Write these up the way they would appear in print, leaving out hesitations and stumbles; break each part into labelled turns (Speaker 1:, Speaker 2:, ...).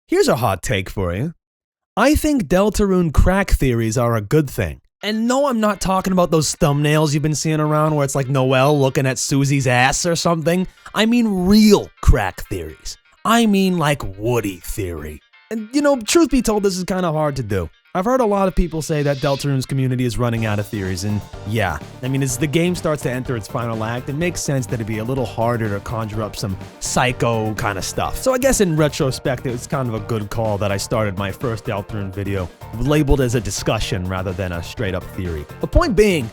Speaker 1: Here's a hot take for you. I think Deltarune crack theories are a good thing. And no, I'm not talking about those thumbnails you've been seeing around where it's like Noelle looking at Susie's ass or something. I mean real crack theories. I mean like Woody theory. And you know, truth be told, this is kind of hard to do. I've heard a lot of people say that Deltarune's community is running out of theories, and yeah, I mean, as the game starts to enter its final act, it makes sense that it'd be a little harder to conjure up some psycho kind of stuff. So I guess in retrospect, it was kind of a good call that I started my first Deltarune video labeled as a discussion rather than a straight-up theory. The point being,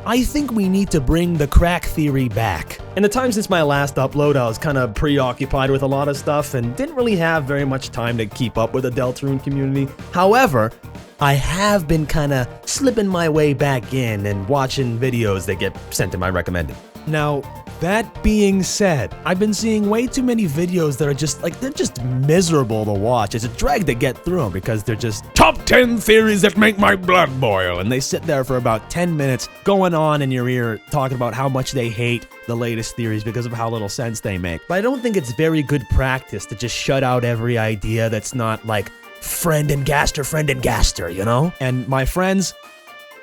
Speaker 1: I think we need to bring the crack theory back. In the time since my last upload, I was kind of preoccupied with a lot of stuff and didn't really have very much time to keep up with the Deltarune community. However, I have been kind of slipping my way back in and watching videos that get sent to my recommended. Now, that being said, I've been seeing way too many videos that are just like, they're just miserable to watch. It's a drag to get through them because they're just top 10 theories that make my blood boil. And they sit there for about 10 minutes going on in your ear talking about how much they hate the latest theories because of how little sense they make. But I don't think it's very good practice to just shut out every idea that's not like friend and gaster, you know? And my friends,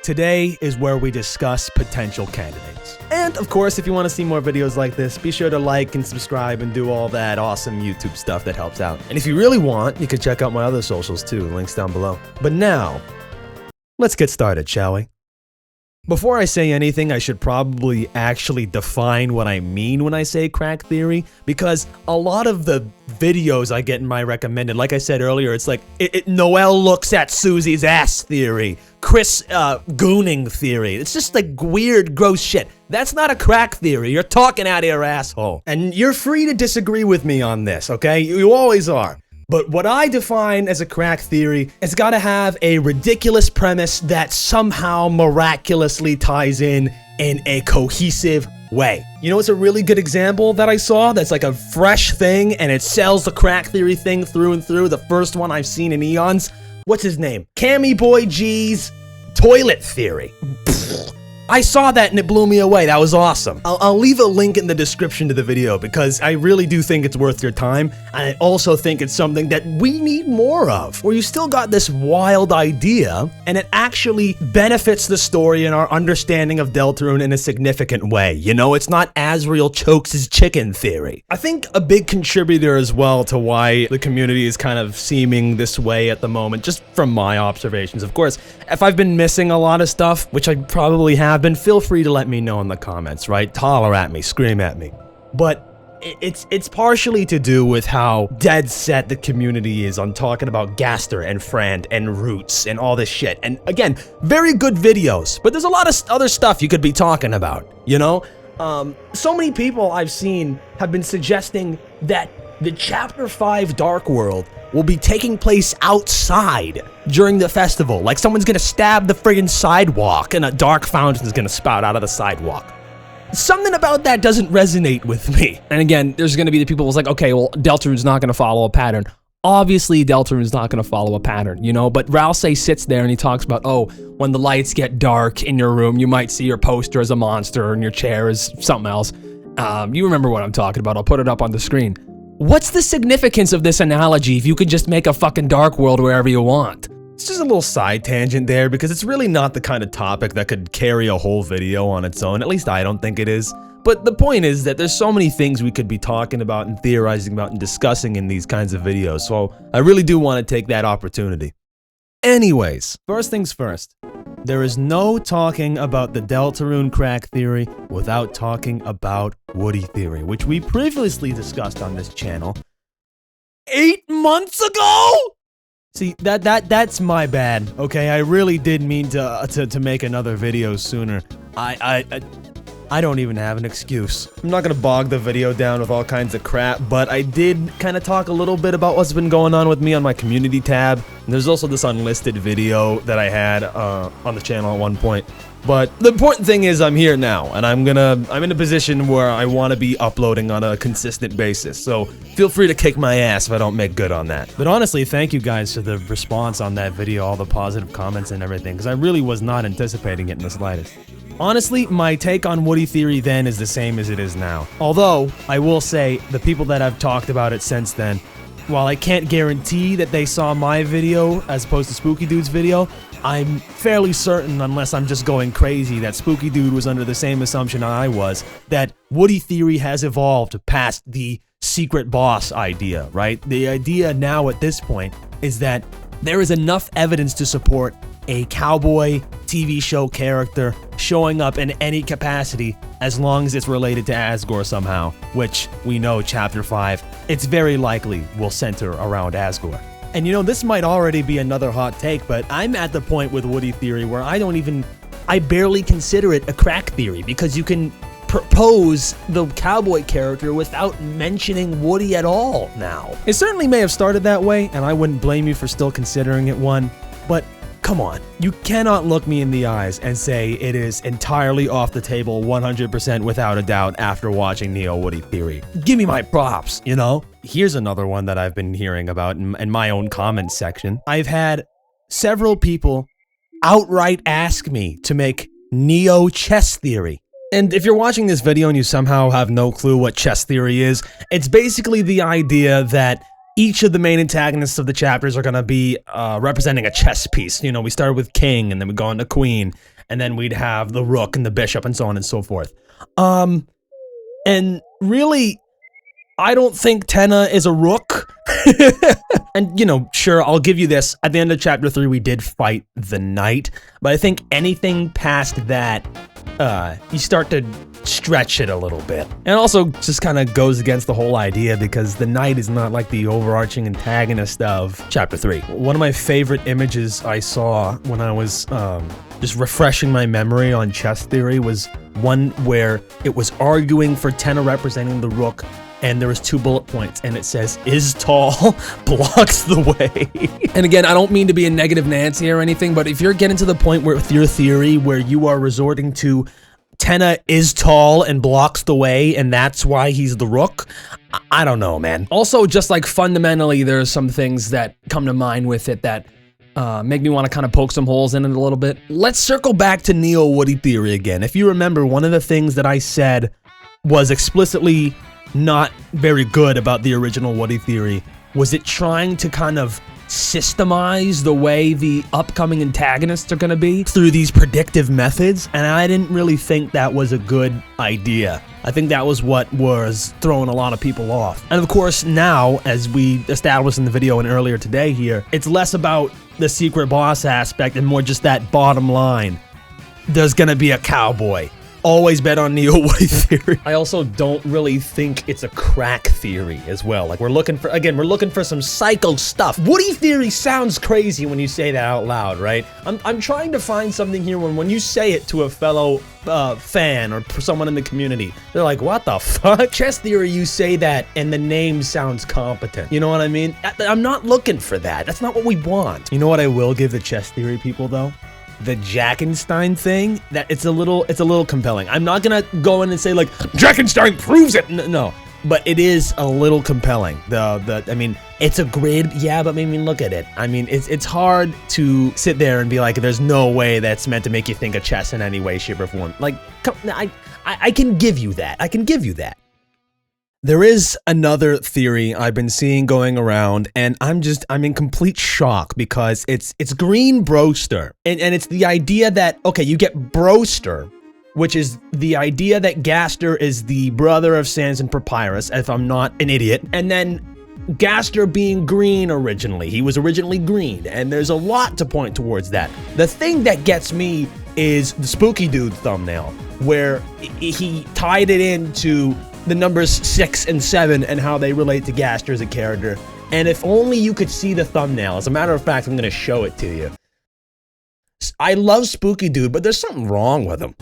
Speaker 1: today is where we discuss potential candidates. And of course, if you want to see more videos like this, be sure to like and subscribe and do all that awesome YouTube stuff that helps out. And if you really want, you can check out my other socials too, links down below. But now, let's get started, shall we? Before I say anything, I should probably actually define what I mean when I say crack theory, because a lot of the videos I get in my recommended, like I said earlier, it's like, Noelle looks at Susie's ass theory, Kris gooning theory. It's just like weird, gross shit. That's not a crack theory. You're talking out of your asshole. And you're free to disagree with me on this, okay? You always are. But what I define as a crack theory, it's gotta have a ridiculous premise that somehow miraculously ties in a cohesive way. You know what's a really good example that I saw that's like a fresh thing and it sells the crack theory thing through and through? The first one I've seen in eons? What's his name? Cammy Boy G's toilet theory. I saw that and it blew me away. That was awesome. I'll leave a link in the description to the video because I really do think it's worth your time, and I also think it's something that we need more of, where you still got this wild idea and it actually benefits the story and our understanding of Deltarune in a significant way. You know, it's not Asriel chokes his chicken theory. I think a big contributor as well to why the community is kind of seeming this way at the moment, just from my observations. Of course, if I've been missing a lot of stuff, which I probably have been, feel free to let me know in the comments, right? Holler at me, scream at me. But it's partially to do with how dead set the community is on talking about Gaster and Frand and Roots and all this shit. And again, very good videos, but there's a lot of other stuff you could be talking about, you know? So many people I've seen have been suggesting that the Chapter 5 Dark World will be taking place outside during the festival. Like someone's gonna stab the friggin' sidewalk and a dark fountain's gonna spout out of the sidewalk. Something about that doesn't resonate with me. And again, there's gonna be the people who's like, okay, well, Deltarune's not gonna follow a pattern. Obviously, Deltarune's not gonna follow a pattern, you know? But Ralsei sits there and he talks about, oh, when the lights get dark in your room, you might see your poster as a monster and your chair as something else. You remember what I'm talking about. I'll put it up on the screen. What's the significance of this analogy if you could just make a fucking dark world wherever you want? It's just a little side tangent there because it's really not the kind of topic that could carry a whole video on its own. At least I don't think it is. But the point is that there's so many things we could be talking about and theorizing about and discussing in these kinds of videos. So I really do want to take that opportunity. Anyways, first things first. There is no talking about the Deltarune crack theory without talking about Woody theory, which we previously discussed on this channel 8 months ago? See, that's my bad, okay? I really did mean to make another video sooner. I don't even have an excuse. I'm not gonna bog the video down with all kinds of crap, but I did kind of talk a little bit about what's been going on with me on my community tab. And there's also this unlisted video that I had on the channel at one point. But the important thing is I'm here now, and I'm in a position where I want to be uploading on a consistent basis. So feel free to kick my ass if I don't make good on that. But honestly, thank you guys for the response on that video, all the positive comments and everything, because I really was not anticipating it in the slightest. Honestly, my take on Woody theory then is the same as it is now. Although, I will say, the people that have talked about it since then while I can't guarantee that they saw my video as opposed to Spooky Dude's video, I'm fairly certain, unless I'm just going crazy, that Spooky Dude was under the same assumption I was, that Woody Theory has evolved past the secret boss idea, right? The idea now at this point is that there is enough evidence to support a cowboy TV show character showing up in any capacity as long as it's related to Asgore somehow, which we know Chapter 5, it's very likely will center around Asgore. And you know, this might already be another hot take, but I'm at the point with Woody Theory where I barely consider it a crack theory, because you can propose the cowboy character without mentioning Woody at all now. It certainly may have started that way, and I wouldn't blame you for still considering it one, but come on, you cannot look me in the eyes and say it is entirely off the table 100% without a doubt after watching Neo Woody Theory. Give me my props, you know? Here's another one that I've been hearing about in my own comments section. I've had several people outright ask me to make Neo chess theory. And if you're watching this video and you somehow have no clue what chess theory is, it's basically the idea that each of the main antagonists of the chapters are going to be representing a chess piece. You know, we started with king, and then we go on to queen, and then we'd have the rook and the bishop, and so on and so forth. And really, I don't think Tenna is a rook. And, you know, sure, I'll give you this. At the end of Chapter 3, we did fight the knight, but I think anything past that, you start to stretch it a little bit. And also just kind of goes against the whole idea, because the knight is not like the overarching antagonist of Chapter 3. One of my favorite images I saw when I was just refreshing my memory on chess theory was one where it was arguing for Tenna representing the rook, and there was 2 bullet points, and it says, is tall, blocks the way. And again, I don't mean to be a negative Nancy or anything, but if you're getting to the point where with your theory where you are resorting to Tenna is tall and blocks the way, and that's why he's the rook, I don't know, man. Also, just like fundamentally, there's some things that come to mind with it that make me want to kind of poke some holes in it a little bit. Let's circle back to Neo Woody Theory again. If you remember, one of the things that I said was explicitly not very good about the original Woody Theory was it trying to kind of systemize the way the upcoming antagonists are going to be through these predictive methods, and I didn't really think that was a good idea. I think that was what was throwing a lot of people off. And of course, now, as we established in the video and earlier today here, it's less about the secret boss aspect and more just that bottom line. There's going to be a cowboy. Always bet on Neo Woody Theory. I also don't really think it's a crack theory as well. Like, we're looking for some psycho stuff. Woody Theory sounds crazy when you say that out loud, right? I'm trying to find something here when you say it to a fellow fan or someone in the community, they're like, what the fuck? Chess theory, you say that and the name sounds competent. You know what I mean? I'm not looking for that. That's not what we want. You know what I will give the chess theory people though? The Jackenstein thing, that it's a little compelling. I'm not gonna go in and say like Jackenstein proves it. No, but it is a little compelling. I mean, it's a grid, yeah, but I mean, look at it. I mean, it's hard to sit there and be like, there's no way that's meant to make you think of chess in any way, shape, or form. Like, I can give you that. I can give you that. There is another theory I've been seeing going around, and I'm in complete shock because it's Green Broster. And it's the idea that, okay, you get Broster, which is the idea that Gaster is the brother of Sans and Papyrus, if I'm not an idiot. And then Gaster being green originally. He was originally green, and there's a lot to point towards that. The thing that gets me is the Spooky Dude thumbnail, where he tied it into the numbers 6 and 7 and how they relate to Gaster as a character. And if only you could see the thumbnail. As a matter of fact, I'm gonna show it to you. I love Spooky Dude, but there's something wrong with him.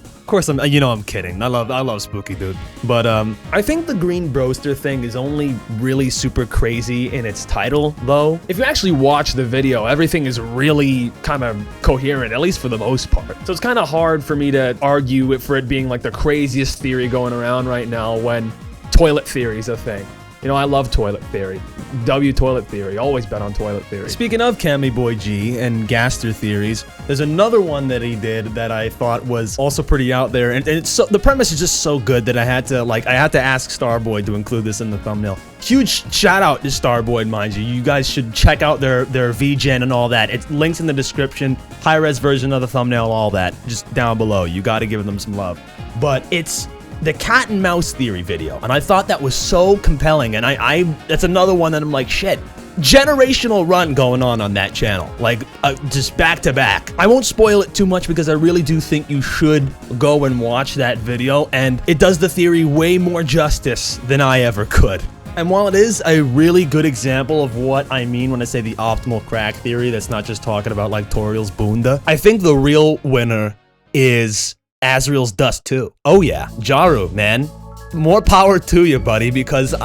Speaker 1: Of course, I'm kidding. I love Spooky Dude. But I think the Green Broster thing is only really super crazy in its title, though. If you actually watch the video, everything is really kind of coherent, at least for the most part. So it's kind of hard for me to argue for it being like the craziest theory going around right now when toilet theory is a thing. You know, I love toilet theory. Toilet theory. Always bet on toilet theory. Speaking of Cammy Boy G and Gaster theories, there's another one that he did that I thought was also pretty out there, and it's so, the premise is just so good that I had to ask Starboy to include this in the thumbnail. Huge shout out to Starboy, mind you. You guys should check out their VGen and all that. It's links in the description, high-res version of the thumbnail, all that, just down below. You got to give them some love. But it's the cat and mouse theory video, and I thought that was so compelling, and that's another one that I'm like, shit. Generational run going on that channel, like just back to back. I won't spoil it too much because I really do think you should go and watch that video, and it does the theory way more justice than I ever could. And while it is a really good example of what I mean when I say the optimal crack theory, that's not just talking about like Toriel's Bunda, I think the real winner is Asriel's Dust too. Oh yeah, Jaru, man. More power to you, buddy, because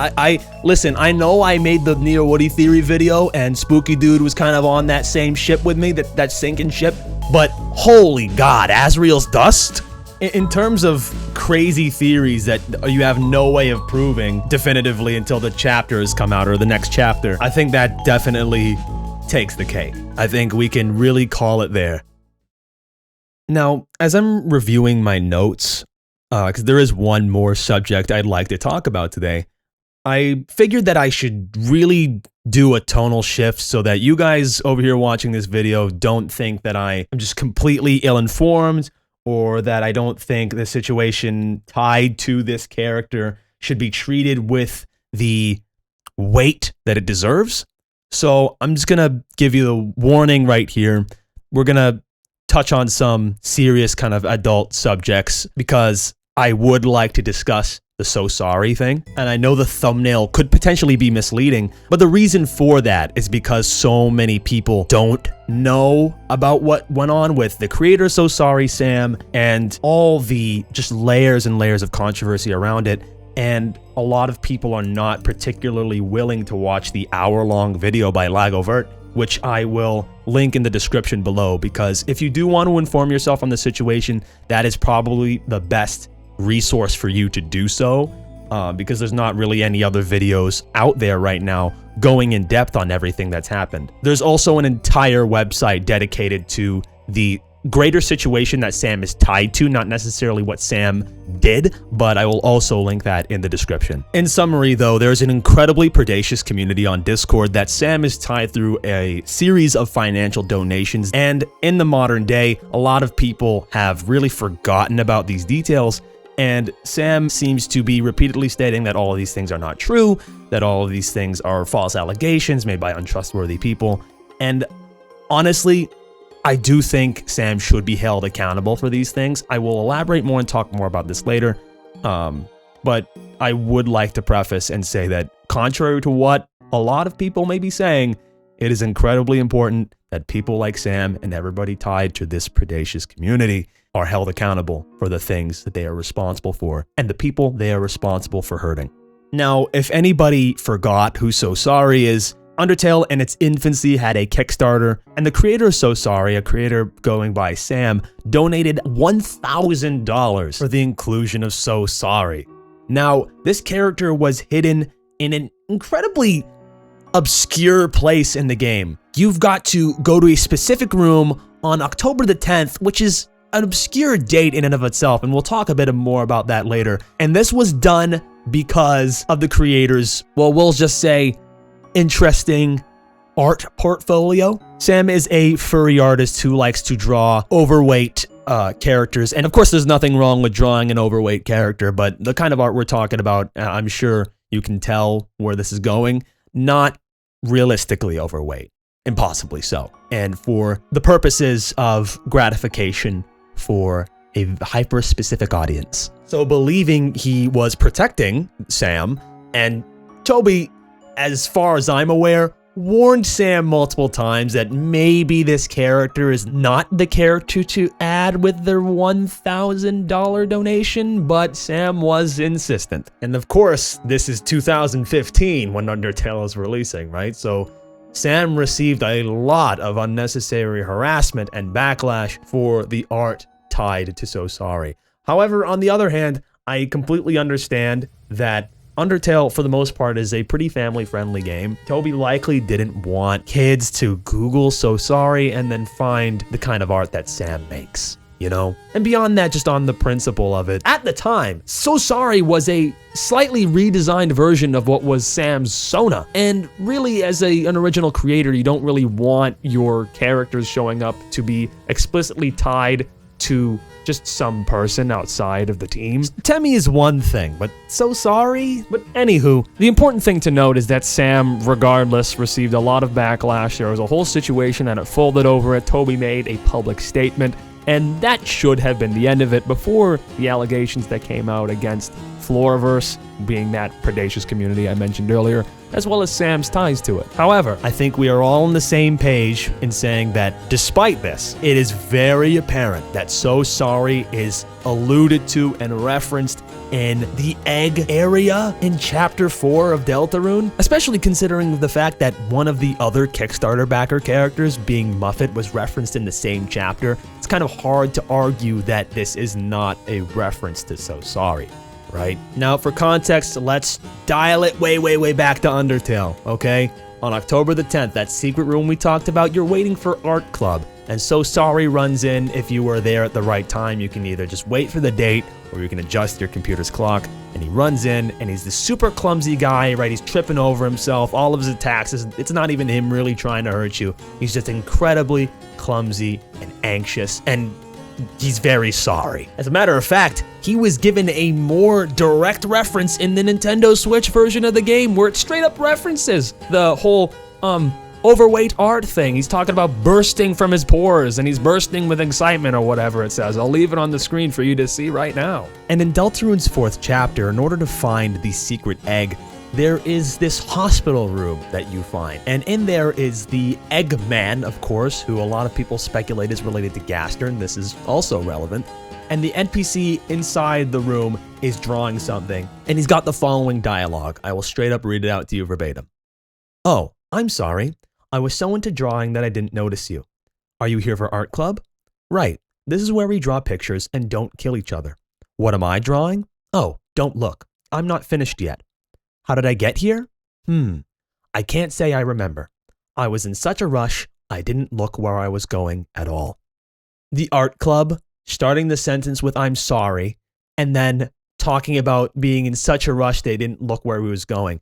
Speaker 1: listen, I know I made the Neo Woody theory video and Spooky Dude was kind of on that same ship with me, that sinking ship, but holy God, Asriel's Dust? In terms of crazy theories that you have no way of proving definitively until the chapters come out or the next chapter, I think that definitely takes the cake. I think we can really call it there. Now, as I'm reviewing my notes, because there is one more subject I'd like to talk about today, I figured that I should really do a tonal shift so that you guys over here watching this video don't think that I am just completely ill-informed or that I don't think the situation tied to this character should be treated with the weight that it deserves. So I'm just gonna give you the warning right here. We're gonna touch on some serious kind of adult subjects because I would like to discuss the so sorry thing. And I know the thumbnail could potentially be misleading, but the reason for that is because so many people don't know about what went on with the creator So Sorry Sam and all the just layers and layers of controversy around it. And a lot of people are not particularly willing to watch the hour-long video by Lagovert, which I will link in the description below, because if you do want to inform yourself on the situation, that is probably the best resource for you to do so, because there's not really any other videos out there right now going in depth on everything that's happened. There's also an entire website dedicated to the greater situation that Sam is tied to, not necessarily what Sam did, but I will also link that in the description. In summary though, there's an incredibly predacious community on Discord that Sam is tied through a series of financial donations, and in the modern day, a lot of people have really forgotten about these details, and Sam seems to be repeatedly stating that all of these things are not true, that all of these things are false allegations made by untrustworthy people, and honestly, I do think Sam should be held accountable for these things. I will elaborate more and talk more about this later, but I would like to preface and say that contrary to what a lot of people may be saying, it is incredibly important that people like Sam and everybody tied to this predacious community are held accountable for the things that they are responsible for and the people they are responsible for hurting. Now, if anybody forgot who So Sorry is, Undertale in its infancy had a Kickstarter, and the creator of So Sorry, a creator going by Sam, donated $1,000 for the inclusion of So Sorry. Now, this character was hidden in an incredibly obscure place in the game. You've got to go to a specific room on October the 10th, which is an obscure date in and of itself, and we'll talk a bit more about that later. And this was done because of the creator's, well, we'll just say, interesting art portfolio. Sam is a furry artist who likes to draw overweight characters, and of course there's nothing wrong with drawing an overweight character, but the kind of art we're talking about, I'm sure you can tell where this is going, not realistically overweight, impossibly so, and for the purposes of gratification for a hyper-specific audience. So believing he was protecting Sam, and Toby, as far as I'm aware, warned Sam multiple times that maybe this character is not the character to add with their $1,000 donation, but Sam was insistent. And of course, this is 2015 when Undertale is releasing, right? So Sam received a lot of unnecessary harassment and backlash for the art tied to So Sorry. However, on the other hand, I completely understand that Undertale, for the most part, is a pretty family-friendly game. Toby likely didn't want kids to Google So Sorry and then find the kind of art that Sam makes. you know? And beyond that, just on the principle of it, at the time, So Sorry was a slightly redesigned version of what was Sam's Sona. And really, as an original creator, you don't really want your characters showing up to be explicitly tied to just some person outside of the team. Temmie is one thing, but So Sorry? But anywho, the important thing to note is that Sam, regardless, received a lot of backlash. There was a whole situation that it folded over it. Toby made a public statement, and that should have been the end of it before the allegations that came out against Floraverse, being that predacious community I mentioned earlier, as well as Sam's ties to it. However, I think we are all on the same page in saying that despite this, it is very apparent that So Sorry is alluded to and referenced in the egg area in Chapter 4 of Deltarune, especially considering the fact that one of the other Kickstarter backer characters, being Muffet, was referenced in the same chapter. It's kind of hard to argue that this is not a reference to So Sorry. Right? Now, for context, let's dial it way back to Undertale, okay? On October the 10th, that secret room we talked about, you're waiting for Art Club, and So Sorry runs in. If you were there at the right time, you can either just wait for the date, or you can adjust your computer's clock, and he runs in, and he's this super clumsy guy, right? He's tripping over himself, all of his attacks, it's not even him really trying to hurt you. He's just incredibly clumsy and anxious, and he's very sorry. As a matter of fact, he was given a more direct reference in the Nintendo Switch version of the game where it straight up references the whole, overweight art thing. He's talking about bursting from his pores, and he's bursting with excitement or whatever it says. I'll leave it on the screen for you to see right now. And in Deltarune's 4th chapter, in order to find the secret egg, there is this hospital room that you find, and in there is the Eggman, of course, who a lot of people speculate is related to Gaster, and this is also relevant. And the NPC inside the room is drawing something, and he's got the following dialogue. I will straight up read it out to you verbatim. "Oh, I'm sorry. I was so into drawing that I didn't notice you. Are you here for art club? Right. This is where we draw pictures and don't kill each other. What am I drawing? Oh, don't look. I'm not finished yet. How did I get here? I can't say I remember. I was in such a rush, I didn't look where I was going at all." The art club, starting the sentence with "I'm sorry," and then talking about being in such a rush they didn't look where he was going.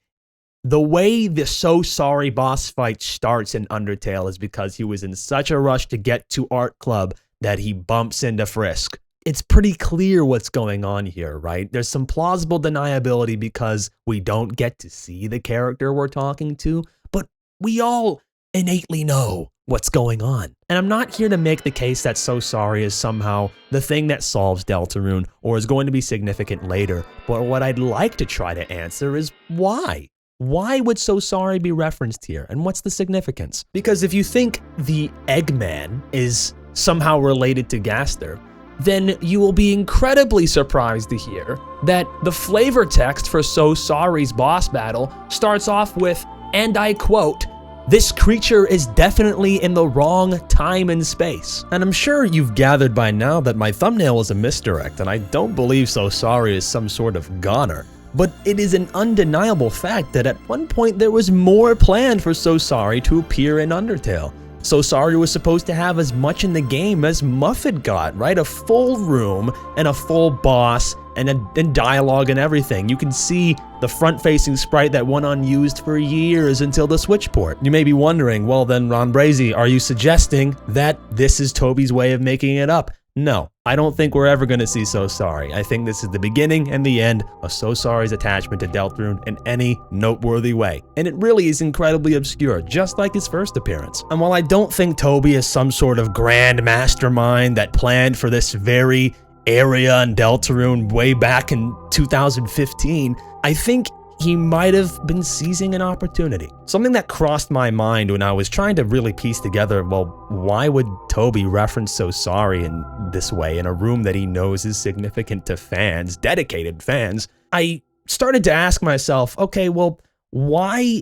Speaker 1: The way the So Sorry boss fight starts in Undertale is because he was in such a rush to get to art club that he bumps into Frisk. It's pretty clear what's going on here, right? There's some plausible deniability because we don't get to see the character we're talking to, but we all innately know what's going on. And I'm not here to make the case that So Sorry is somehow the thing that solves Deltarune or is going to be significant later, but what I'd like to try to answer is why? Why would So Sorry be referenced here, and what's the significance? Because if you think the Eggman is somehow related to Gaster, then you will be incredibly surprised to hear that the flavor text for So Sorry's boss battle starts off with, and I quote, "This creature is definitely in the wrong time and space." And I'm sure you've gathered by now that my thumbnail is a misdirect, and I don't believe So Sorry is some sort of goner. But it is an undeniable fact that at one point there was more planned for So Sorry to appear in Undertale. So Sorry was supposed to have as much in the game as Muffet got, right? A full room and a full boss and dialogue and everything. You can see the front-facing sprite that went unused for years until the Switch port. You may be wondering, well then, ronbrazy, are you suggesting that this is Toby's way of making it up? No, I don't think we're ever going to see So Sorry. I think this is the beginning and the end of So Sorry's attachment to Deltarune in any noteworthy way. And it really is incredibly obscure, just like his first appearance. And while I don't think Toby is some sort of grand mastermind that planned for this very area in Deltarune way back in 2015, I think he might have been seizing an opportunity. Something that crossed my mind when I was trying to really piece together, well, why would Toby reference So Sorry in this way in a room that he knows is significant to fans, dedicated fans? I started to ask myself, okay, well, why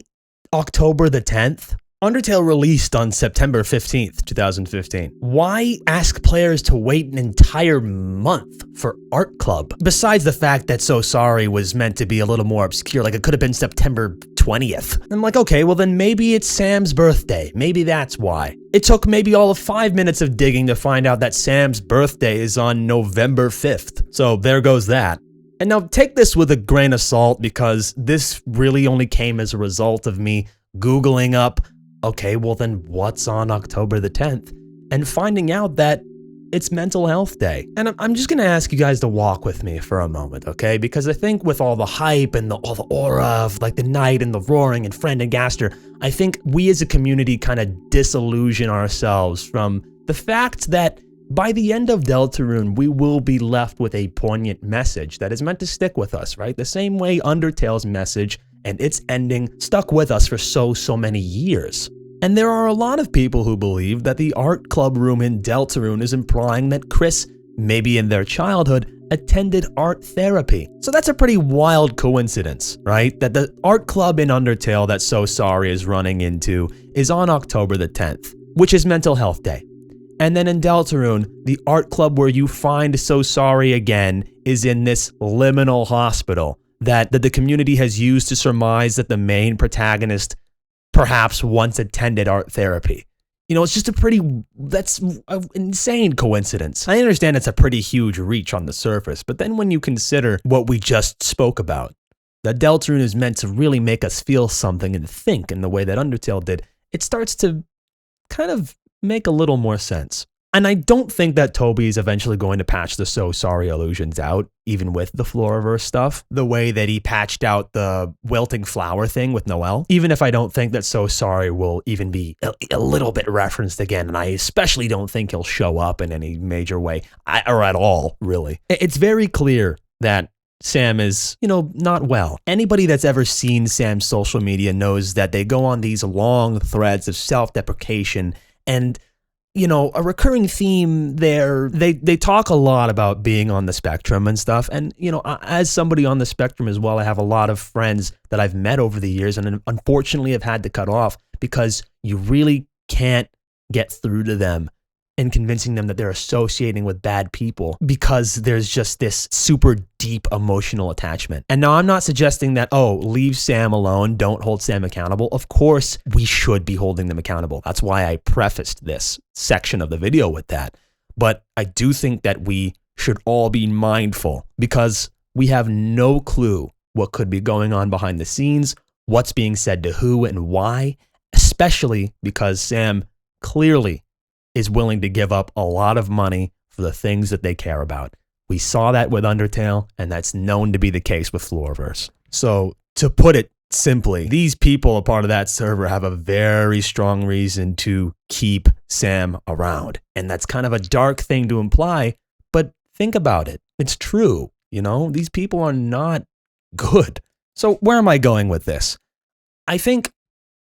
Speaker 1: October the 10th? Undertale released on September 15th, 2015. Why ask players to wait an entire month for Art Club? Besides the fact that So Sorry was meant to be a little more obscure, like it could have been September 20th. I'm like, okay, well then maybe it's Sam's birthday. Maybe that's why. It took maybe all of 5 minutes of digging to find out that Sam's birthday is on November 5th. So there goes that. And now take this with a grain of salt, because this really only came as a result of me Googling up, okay, well then what's on October the 10th? And finding out that it's Mental Health Day. And I'm just gonna ask you guys to walk with me for a moment, okay? Because I think with all the hype and all the aura of like the night and the roaring and Friend and Gaster, I think we as a community kind of disillusion ourselves from the fact that by the end of Deltarune, we will be left with a poignant message that is meant to stick with us, right? The same way Undertale's message and its ending stuck with us for so many years. And there are a lot of people who believe that the art club room in Deltarune is implying that Kris, maybe in their childhood, attended art therapy. So that's a pretty wild coincidence, right? That the art club in Undertale that So Sorry is running into is on October the 10th, which is Mental Health Day. And then in Deltarune, the art club where you find So Sorry again is in this liminal hospital that the community has used to surmise that the main protagonist perhaps once attended art therapy. You know, it's just that's an insane coincidence. I understand it's a pretty huge reach on the surface, but then when you consider what we just spoke about, that Deltarune is meant to really make us feel something and think in the way that Undertale did, it starts to kind of make a little more sense. And I don't think that Toby is eventually going to patch the So Sorry illusions out, even with the Floraverse stuff, the way that he patched out the wilting flower thing with Noelle. Even if I don't think that So Sorry will even be a little bit referenced again, and I especially don't think he'll show up in any major way, or at all, really. It's very clear that Sam is, not well. Anybody that's ever seen Sam's social media knows that they go on these long threads of self-deprecation and a recurring theme there. They talk a lot about being on the spectrum and stuff. And, as somebody on the spectrum as well, I have a lot of friends that I've met over the years and unfortunately have had to cut off because you really can't get through to them and convincing them that they're associating with bad people because there's just this super deep emotional attachment. And now I'm not suggesting that, leave Sam alone, don't hold Sam accountable. Of course, we should be holding them accountable. That's why I prefaced this section of the video with that. But I do think that we should all be mindful because we have no clue what could be going on behind the scenes, what's being said to who and why, especially because Sam clearly is willing to give up a lot of money for the things that they care about. We saw that with Undertale, and that's known to be the case with Floraverse. So, to put it simply, these people, a part of that server, have a very strong reason to keep Sam around. And that's kind of a dark thing to imply, but think about it. It's true, These people are not good. So, where am I going with this? I think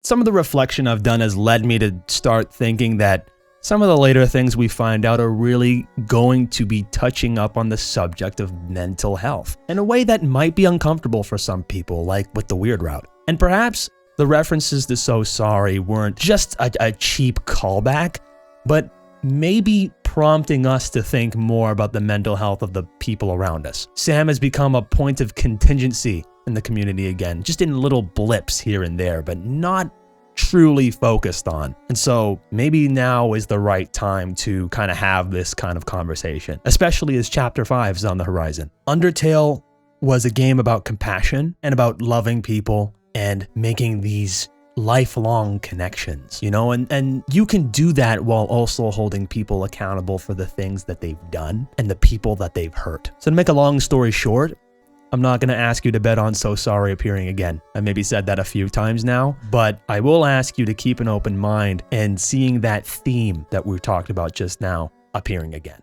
Speaker 1: some of the reflection I've done has led me to start thinking that some of the later things we find out are really going to be touching up on the subject of mental health in a way that might be uncomfortable for some people, like with the weird route. And perhaps the references to So Sorry weren't just a cheap callback, but maybe prompting us to think more about the mental health of the people around us. Sam has become a point of contingency in the community again, just in little blips here and there, but not truly focused on. And so maybe now is the right time to kind of have this kind of conversation, especially as Chapter 5 is on the horizon. Undertale was a game about compassion and about loving people and making these lifelong connections, and you can do that while also holding people accountable for the things that they've done and the people that they've hurt. So to make a long story short, I'm not going to ask you to bet on So Sorry appearing again. I maybe said that a few times now, but I will ask you to keep an open mind and seeing that theme that we talked about just now appearing again.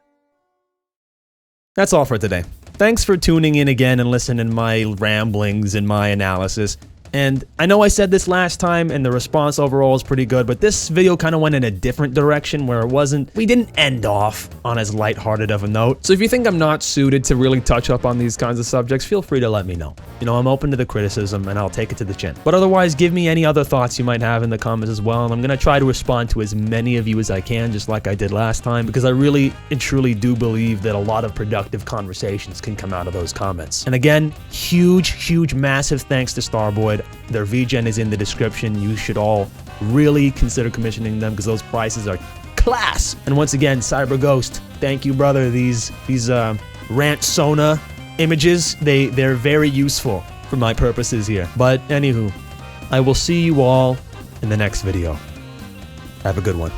Speaker 1: That's all for today. Thanks for tuning in again and listening to my ramblings and my analysis. And I know I said this last time and the response overall is pretty good, but this video kind of went in a different direction where we didn't end off on as lighthearted of a note. So if you think I'm not suited to really touch up on these kinds of subjects, feel free to let me know. I'm open to the criticism and I'll take it to the chin. But otherwise, give me any other thoughts you might have in the comments as well. And I'm going to try to respond to as many of you as I can, just like I did last time, because I really and truly do believe that a lot of productive conversations can come out of those comments. And again, huge, massive thanks to Starboy said, their VGen is in the description. You should all really consider commissioning them because those prices are class. And once again, CybbrGhost, thank you, brother. These rant Sona images, they're very useful for my purposes here. But anywho, I will see you all in the next video. Have a good one.